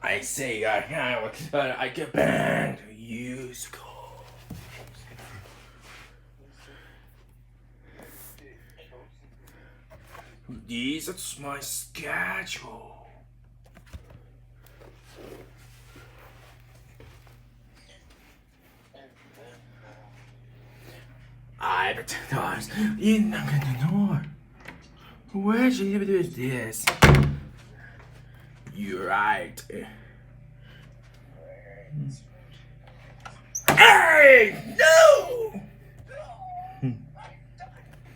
I say I get banned. Use code. This is my schedule. iPad in the door. Where should you do this? You're right. Hey! No!